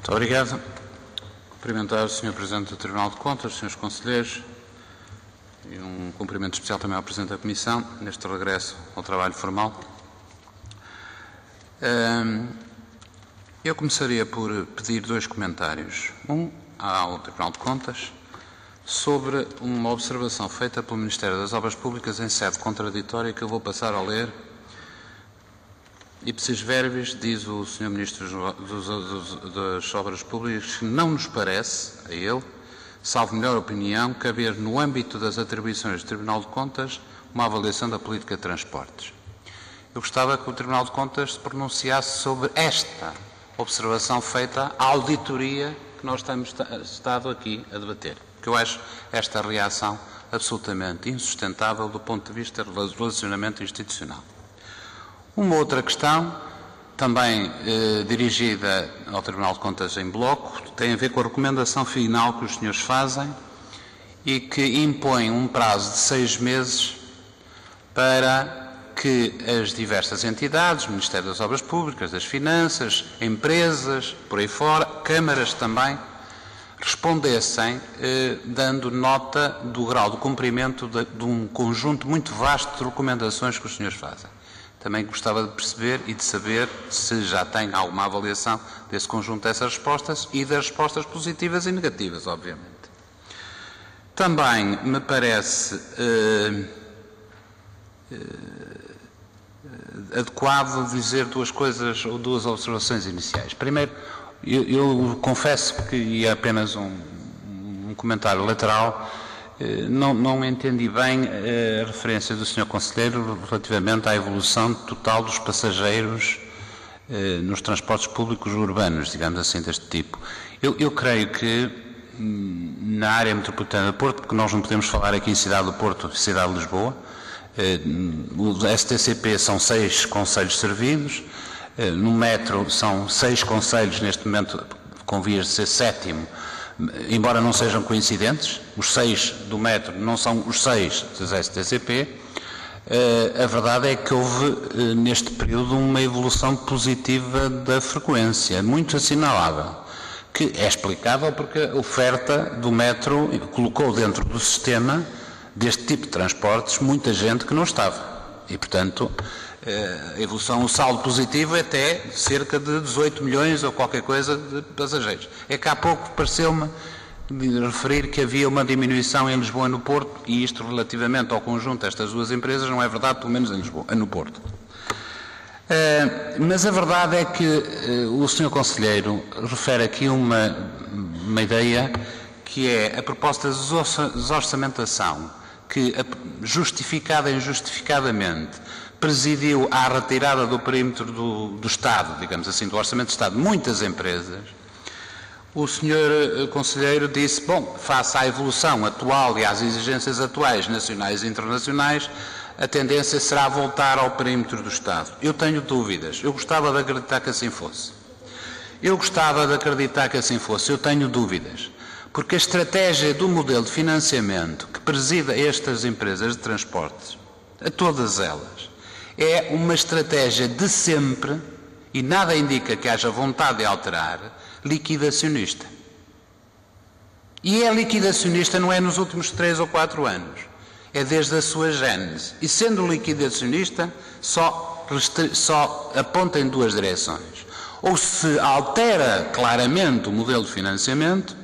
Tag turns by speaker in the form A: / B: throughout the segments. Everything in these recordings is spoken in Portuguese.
A: Muito obrigado. Cumprimentar o Sr. Presidente do Tribunal de Contas, os Srs. Conselheiros e um cumprimento especial também ao Presidente da Comissão, neste regresso ao trabalho formal. Eu começaria por pedir dois comentários. Um ao Tribunal de Contas sobre uma observação feita pelo Ministério das Obras Públicas em sede contraditória que eu vou passar a ler. Ipsis verbis, diz o Sr. Ministro das Obras Públicas, que não nos parece, a ele, salvo melhor opinião, caber no âmbito das atribuições do Tribunal de Contas uma avaliação da política de transportes. Eu gostava que o Tribunal de Contas se pronunciasse sobre esta observação feita à auditoria que nós temos estado aqui a debater, porque eu acho esta reação absolutamente insustentável do ponto de vista do relacionamento institucional. Uma outra questão, também dirigida ao Tribunal de Contas em bloco, tem a ver com a recomendação final que os senhores fazem e que impõe um prazo de 6 meses para que as diversas entidades, o Ministério das Obras Públicas, das Finanças, empresas, por aí fora, câmaras também, respondessem dando nota do grau de cumprimento de um conjunto muito vasto de recomendações que os senhores fazem. Também gostava de perceber e de saber se já tem alguma avaliação desse conjunto dessas respostas e das respostas positivas e negativas, obviamente. Também me parece adequado dizer duas coisas ou duas observações iniciais. Primeiro, eu confesso que, e é apenas um comentário lateral, não entendi bem a referência do Sr. Conselheiro relativamente à evolução total dos passageiros nos transportes públicos urbanos, digamos assim, deste tipo. Eu creio que na área metropolitana do Porto, porque nós não podemos falar aqui em Cidade do Porto e Cidade de Lisboa, o STCP são 6 concelhos servidos, no metro são 6 concelhos, neste momento com vias de ser 7º, embora não sejam coincidentes, os 6 do metro não são os 6 dos STCP, a verdade é que houve neste período uma evolução positiva da frequência, muito assinalável, que é explicável porque a oferta do metro colocou dentro do sistema deste tipo de transportes muita gente que não estava. E, portanto, a evolução, o saldo positivo é até cerca de 18 milhões ou qualquer coisa de passageiros. É que há pouco pareceu-me referir que havia uma diminuição em Lisboa e no Porto, e isto relativamente ao conjunto destas duas empresas não é verdade, pelo menos em Lisboa, no Porto. Mas a verdade é que o Sr. Conselheiro refere aqui uma ideia que é a proposta de desorçamentação que, justificada e injustificadamente, presidiu à retirada do perímetro do Estado, digamos assim, do Orçamento do Estado, muitas empresas. O Sr. Conselheiro disse, bom, face à evolução atual e às exigências atuais, nacionais e internacionais, a tendência será voltar ao perímetro do Estado. Eu tenho dúvidas. Eu gostava de acreditar que assim fosse. Eu tenho dúvidas. Porque a estratégia do modelo de financiamento que preside a estas empresas de transportes, a todas elas, é uma estratégia de sempre, e nada indica que haja vontade de alterar, liquidacionista. E é liquidacionista não é nos últimos 3 ou 4 anos, é desde a sua gênese. E sendo liquidacionista, só aponta em 2 direções. Ou se altera claramente o modelo de financiamento,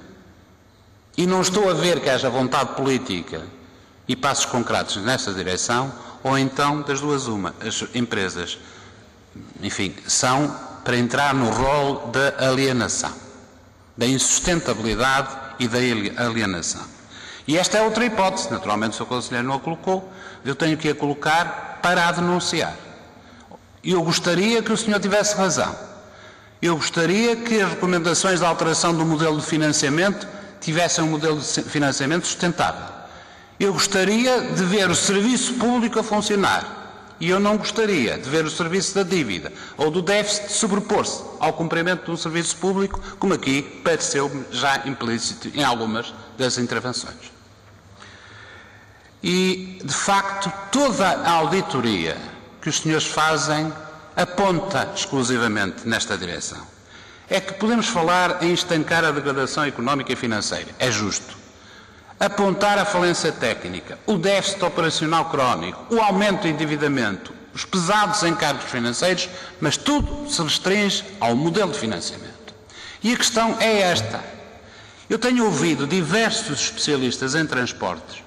A: e não estou a ver que haja vontade política e passos concretos nessa direção, ou então, das duas uma, as empresas, enfim, são para entrar no rol da alienação, da insustentabilidade e da alienação. E esta é outra hipótese, naturalmente o Sr. Conselheiro não a colocou, eu tenho que a colocar para a denunciar. E eu gostaria que o senhor tivesse razão. Eu gostaria que as recomendações de alteração do modelo de financiamento tivessem um modelo de financiamento sustentável. Eu gostaria de ver o serviço público a funcionar. E eu não gostaria de ver o serviço da dívida ou do déficit sobrepor-se ao cumprimento de um serviço público, como aqui pareceu-me já implícito em algumas das intervenções. E, de facto, toda a auditoria que os senhores fazem aponta exclusivamente nesta direção. é que podemos falar em estancar a degradação económica e financeira. É justo. Apontar a falência técnica, o déficit operacional crónico, o aumento do endividamento, os pesados encargos financeiros, mas tudo se restringe ao modelo de financiamento. E a questão é esta. Eu tenho ouvido diversos especialistas em transportes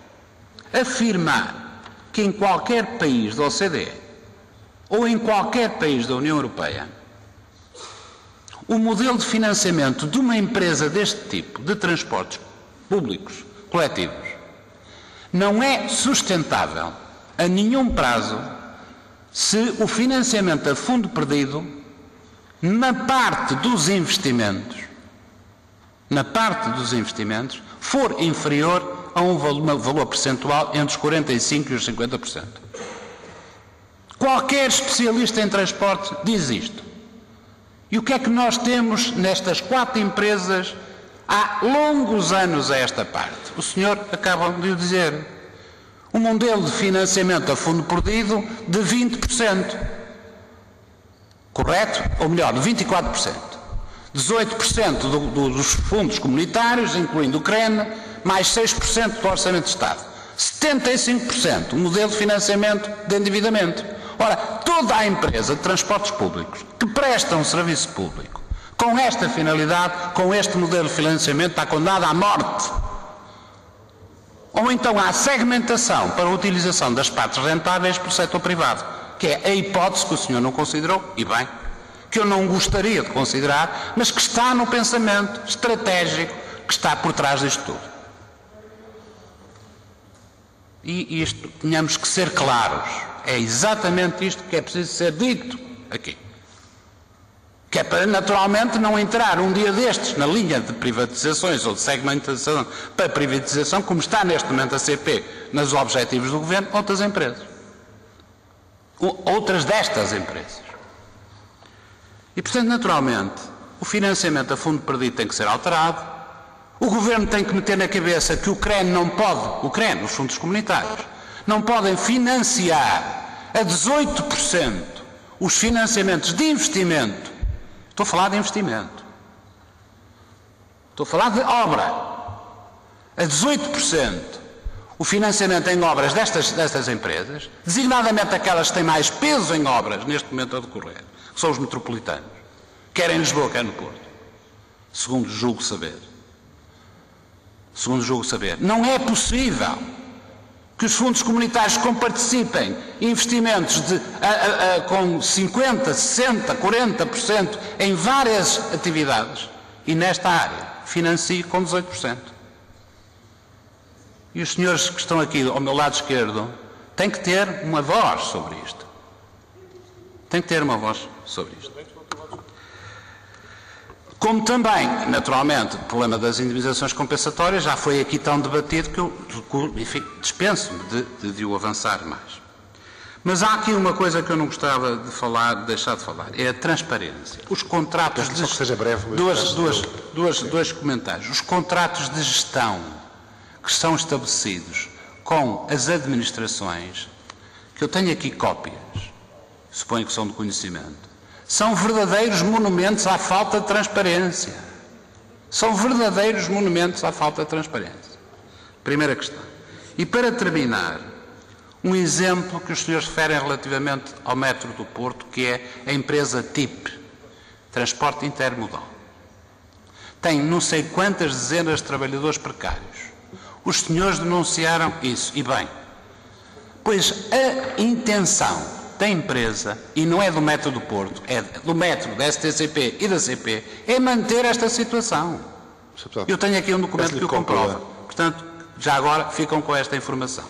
A: afirmar que em qualquer país da OCDE ou em qualquer país da União Europeia, o modelo de financiamento de uma empresa deste tipo, de transportes públicos, coletivos, não é sustentável a nenhum prazo se o financiamento a fundo perdido, na parte dos investimentos, for inferior a um valor percentual entre os 45% e os 50%. Qualquer especialista em transporte diz isto. E o que é que nós temos nestas 4 empresas há longos anos a esta parte? O senhor acaba de o dizer. Um modelo de financiamento a fundo perdido de 20%. Correto? Ou melhor, de 24%. 18% dos fundos comunitários, incluindo o CREN, mais 6% do Orçamento de Estado. 75% o modelo de financiamento de endividamento. Ora, toda a empresa de transportes públicos que presta um serviço público com esta finalidade, com este modelo de financiamento, está condenada à morte. Ou então à segmentação para a utilização das partes rentáveis pelo setor privado, que é a hipótese que o senhor não considerou, e bem, que eu não gostaria de considerar, mas que está no pensamento estratégico que está por trás disto tudo. E isto, tínhamos que ser claros, é exatamente isto que é preciso ser dito aqui. Que é para, naturalmente, não entrar um dia destes na linha de privatizações ou de segmentação para privatização, como está neste momento a CP nos objetivos do Governo, outras empresas. Outras destas empresas. E, portanto, naturalmente, o financiamento a fundo perdido tem que ser alterado. O Governo tem que meter na cabeça que o CREN não pode, os fundos comunitários, não podem financiar a 18% os financiamentos de investimento. Estou a falar de investimento. Estou a falar de obra. A 18% o financiamento em obras destas empresas, designadamente aquelas que têm mais peso em obras neste momento a decorrer, que são os metropolitanos, quer em Lisboa, quer no Porto, segundo julgo saber. Não é possível que os fundos comunitários comparticipem em investimentos com 50%, 60%, 40% em várias atividades e nesta área financie com 18%. E os senhores que estão aqui ao meu lado esquerdo têm que ter uma voz sobre isto. Como também, naturalmente, o problema das indemnizações compensatórias já foi aqui tão debatido que eu, enfim, dispenso-me de o avançar mais. Mas há aqui uma coisa que eu não gostava de deixar de falar, é a transparência. Os contratos de...
B: Só que seja breve.
A: Dois comentários. Os contratos de gestão que são estabelecidos com as administrações, que eu tenho aqui cópias, suponho que são de conhecimento, são verdadeiros monumentos à falta de transparência. Primeira questão. E para terminar, um exemplo que os senhores referem relativamente ao metro do Porto, que é a empresa TIP, Transporte Intermodal. Tem não sei quantas dezenas de trabalhadores precários. Os senhores denunciaram isso, e bem, pois a intenção da empresa, e não é do metro do Porto, é do metro, da STCP e da CP, é manter esta situação. Eu tenho aqui um documento que o comprova. Portanto, já agora ficam com esta informação.